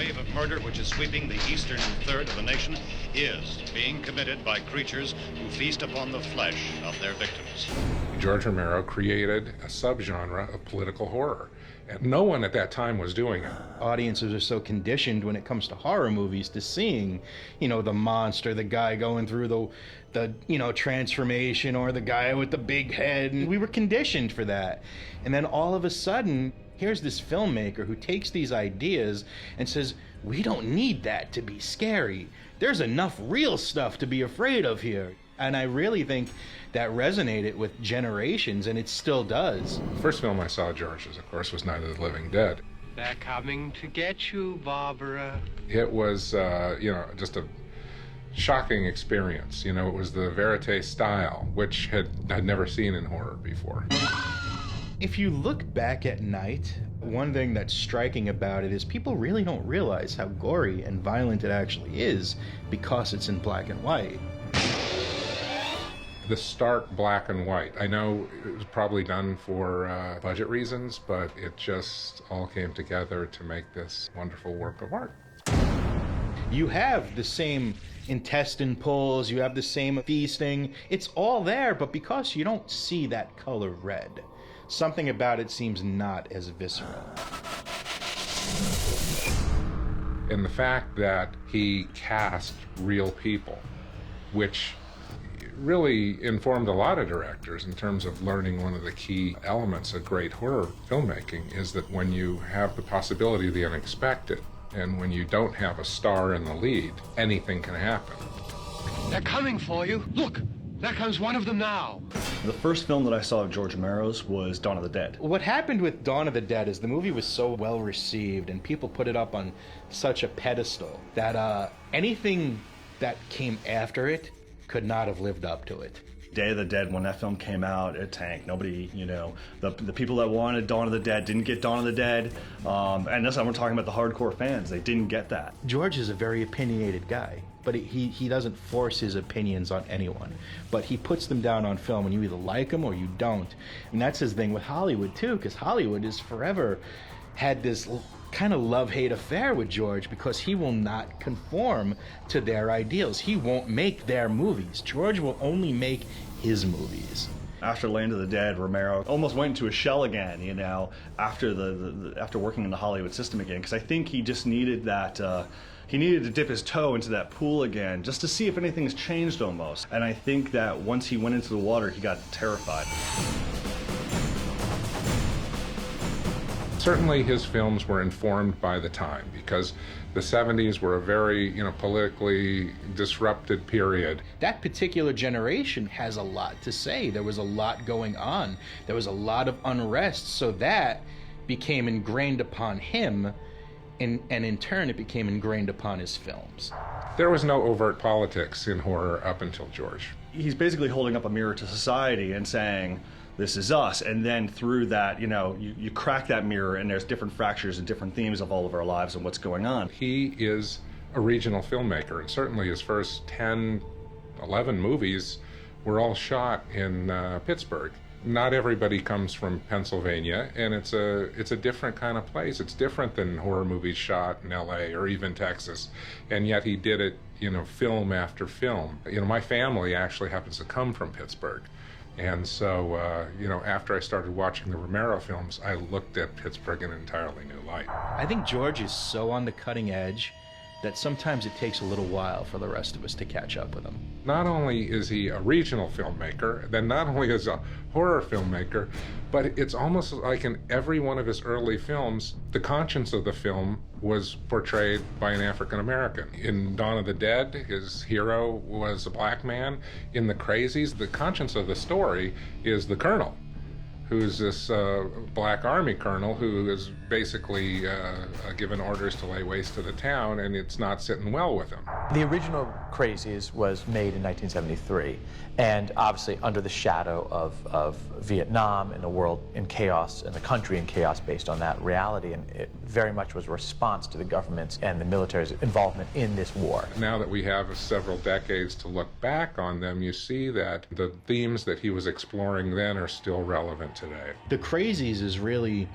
wave of murder which is sweeping the eastern third of the nation is being committed by creatures who feast upon the flesh of their victims. George Romero created a subgenre of political horror, and no one at that time was doing it. Audiences are so conditioned when it comes to horror movies to seeing, the monster, the guy going through the transformation, or the guy with the big head. And we were conditioned for that. And then all of a sudden, here's this filmmaker who takes these ideas and says, we don't need that to be scary. There's enough real stuff to be afraid of here. And I really think that resonated with generations, and it still does. The first film I saw George's, of course, was Night of the Living Dead. They're coming to get you, Barbara. It was, just a shocking experience. It was the verite style, which I'd never seen in horror before. If you look back at Night, one thing that's striking about it is people really don't realize how gory and violent it actually is because it's in black and white. The stark black and white. I know it was probably done for budget reasons, but it just all came together to make this wonderful work of art. You have the same intestine pulls, you have the same feasting. It's all there, but because you don't see that color red, something about it seems not as visceral. And the fact that he cast real people, which really informed a lot of directors in terms of learning one of the key elements of great horror filmmaking is that when you have the possibility of the unexpected, and when you don't have a star in the lead, anything can happen. They're coming for you. Look, there comes one of them now. The first film that I saw of George Romero's was Dawn of the Dead. What happened with Dawn of the Dead is the movie was so well received and people put it up on such a pedestal that anything that came after it could not have lived up to it. Day of the Dead, when that film came out, it tanked. Nobody, the people that wanted Dawn of the Dead didn't get Dawn of the Dead. And that's why we're talking about the hardcore fans. They didn't get that. George is a very opinionated guy, but he doesn't force his opinions on anyone. But he puts them down on film, and you either like them or you don't. And that's his thing with Hollywood, too, because Hollywood has forever had this kind of love-hate affair with George because he will not conform to their ideals. He won't make their movies. George will only make his movies. After Land of the Dead, Romero almost went into a shell again, after after working in the Hollywood system again, because I think he just needed that, he needed to dip his toe into that pool again, just to see if anything's changed almost. And I think that once he went into the water, he got terrified. Certainly his films were informed by the time, because the 70s were a very, politically disrupted period. That particular generation has a lot to say. There was a lot going on. There was a lot of unrest, so that became ingrained upon him, and in turn it became ingrained upon his films. There was no overt politics in horror up until George. He's basically holding up a mirror to society and saying, this is us, and then through that, you crack that mirror and there's different fractures and different themes of all of our lives and what's going on. He is a regional filmmaker, and certainly his first 10, 11 movies were all shot in Pittsburgh. Not everybody comes from Pennsylvania, and it's a different kind of place. It's different than horror movies shot in LA or even Texas, and yet he did it, film after film. My family actually happens to come from Pittsburgh. And so, after I started watching the Romero films, I looked at Pittsburgh in an entirely new light. I think George is so on the cutting edge that sometimes it takes a little while for the rest of us to catch up with him. Not only is he a regional filmmaker, then not only is a horror filmmaker, but it's almost like in every one of his early films, the conscience of the film was portrayed by an African American. In Dawn of the Dead, his hero was a black man. In the Crazies, the conscience of the story is the Colonel, who's this black army colonel who is basically given orders to lay waste to the town, and it's not sitting well with him. The original Crazies was made in 1973, and obviously under the shadow of Vietnam and the world in chaos and the country in chaos based on that reality, and it very much was a response to the government's and the military's involvement in this war. Now that we have several decades to look back on them, you see that the themes that he was exploring then are still relevant today. The Crazies is really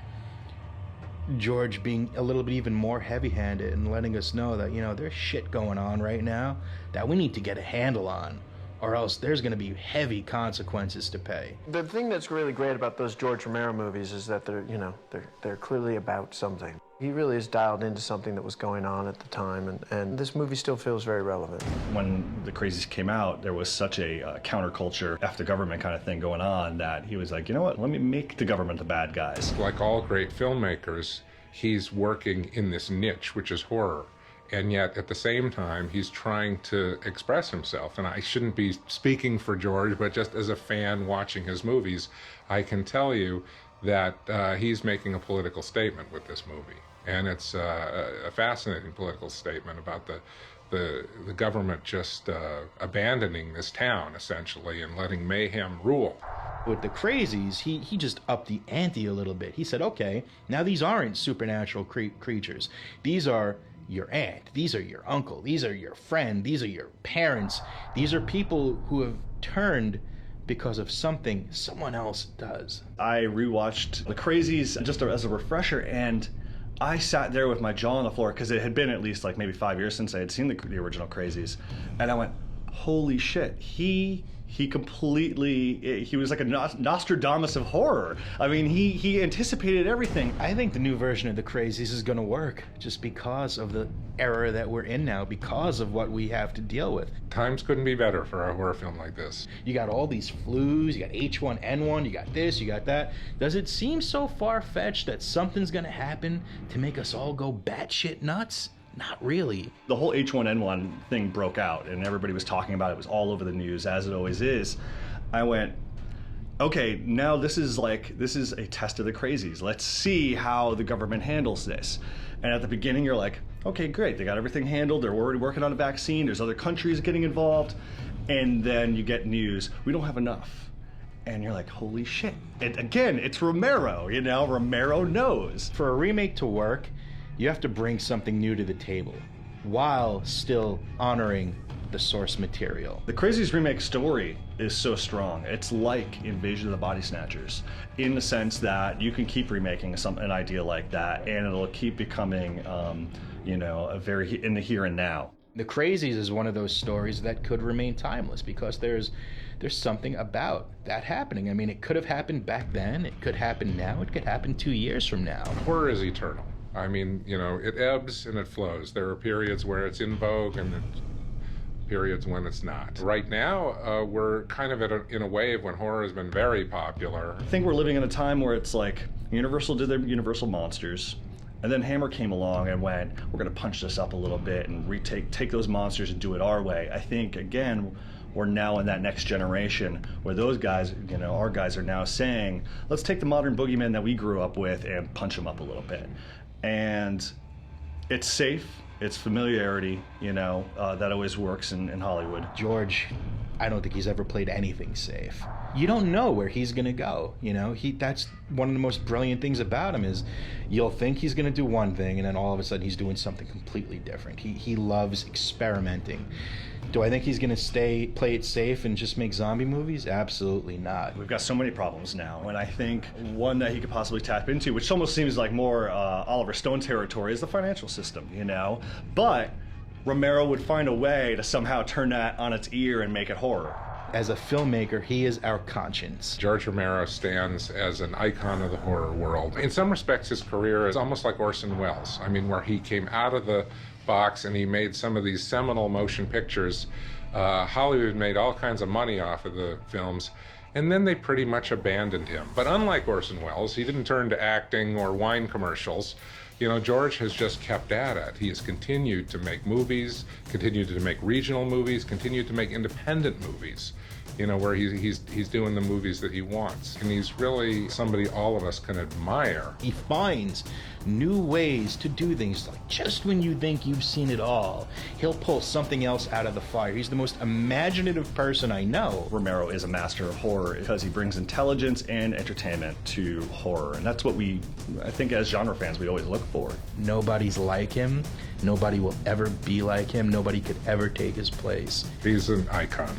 George being a little bit even more heavy-handed and letting us know that, there's shit going on right now that we need to get a handle on, or else there's going to be heavy consequences to pay. The thing that's really great about those George Romero movies is that they're clearly about something. He really is dialed into something that was going on at the time, and this movie still feels very relevant. When the Crazies came out, there was such a counterculture, F the government kind of thing going on, that he was like, you know what, let me make the government the bad guys. Like all great filmmakers, he's working in this niche, which is horror. And yet, at the same time, he's trying to express himself. And I shouldn't be speaking for George, but just as a fan watching his movies, I can tell you that he's making a political statement with this movie. And it's a fascinating political statement about the government just abandoning this town, essentially, and letting mayhem rule. With the Crazies, he just upped the ante a little bit. He said, okay, now these aren't supernatural creatures. These are your aunt, these are your uncle, these are your friend, these are your parents. These are people who have turned because of something someone else does. I rewatched The Crazies just as a refresher, and I sat there with my jaw on the floor because it had been at least like maybe 5 years since I had seen the original Crazies, and I went, holy shit, he was like a Nostradamus of horror. I mean, he anticipated everything. I think the new version of the Crazies is going to work just because of the era that we're in now, because of what we have to deal with. Times couldn't be better for a horror film like this. You got all these flus, you got H1N1, you got this, you got that. Does it seem so far-fetched that something's going to happen to make us all go batshit nuts? Not really. The whole H1N1 thing broke out and everybody was talking about it. It was all over the news, as it always is. I went, okay, now this is a test of the Crazies. Let's see how the government handles this. And at the beginning you're like, okay, great, they got everything handled, they're already working on a vaccine, there's other countries getting involved, and then you get news, we don't have enough. And you're like, holy shit. Again, it's Romero, Romero knows. For a remake to work, you have to bring something new to the table while still honoring the source material. The Crazies remake story is so strong. It's like Invasion of the Body Snatchers in the sense that you can keep remaking an idea like that and it'll keep becoming, a very in the here and now. The Crazies is one of those stories that could remain timeless because there's something about that happening. I mean, it could have happened back then, it could happen now, it could happen 2 years from now. Horror is eternal. I mean, it ebbs and it flows. There are periods where it's in vogue and periods when it's not. Right now, we're kind of in a wave when horror has been very popular. I think we're living in a time where it's like Universal did their Universal Monsters, and then Hammer came along and went, we're going to punch this up a little bit and take those monsters and do it our way. I think, again, we're now in that next generation where those guys, our guys are now saying, let's take the modern boogeymen that we grew up with and punch them up a little bit. And it's safe, it's familiarity, that always works in Hollywood. George, I don't think he's ever played anything safe. You don't know where he's gonna go, that's one of the most brilliant things about him is you'll think he's gonna do one thing and then all of a sudden he's doing something completely different. He loves experimenting. Do I think he's going to play it safe and just make zombie movies? Absolutely not. We've got so many problems now, and I think one that he could possibly tap into, which almost seems like more Oliver Stone territory, is the financial system, But Romero would find a way to somehow turn that on its ear and make it horror. As a filmmaker, he is our conscience. George Romero stands as an icon of the horror world. In some respects, his career is almost like Orson Welles. I mean, where he came out of the box and he made some of these seminal motion pictures. Hollywood made all kinds of money off of the films, and then they pretty much abandoned him. But unlike Orson Welles, he didn't turn to acting or wine commercials. George has just kept at it. He has continued to make movies, continued to make regional movies, continued to make independent movies, where he's doing the movies that he wants. And he's really somebody all of us can admire. He finds new ways to do things, like just when you think you've seen it all, he'll pull something else out of the fire. He's the most imaginative person I know. Romero is a master of horror because he brings intelligence and entertainment to horror, and that's what I think as genre fans we always look for. Nobody's like him. Nobody will ever be like him. Nobody could ever take his place. He's an icon.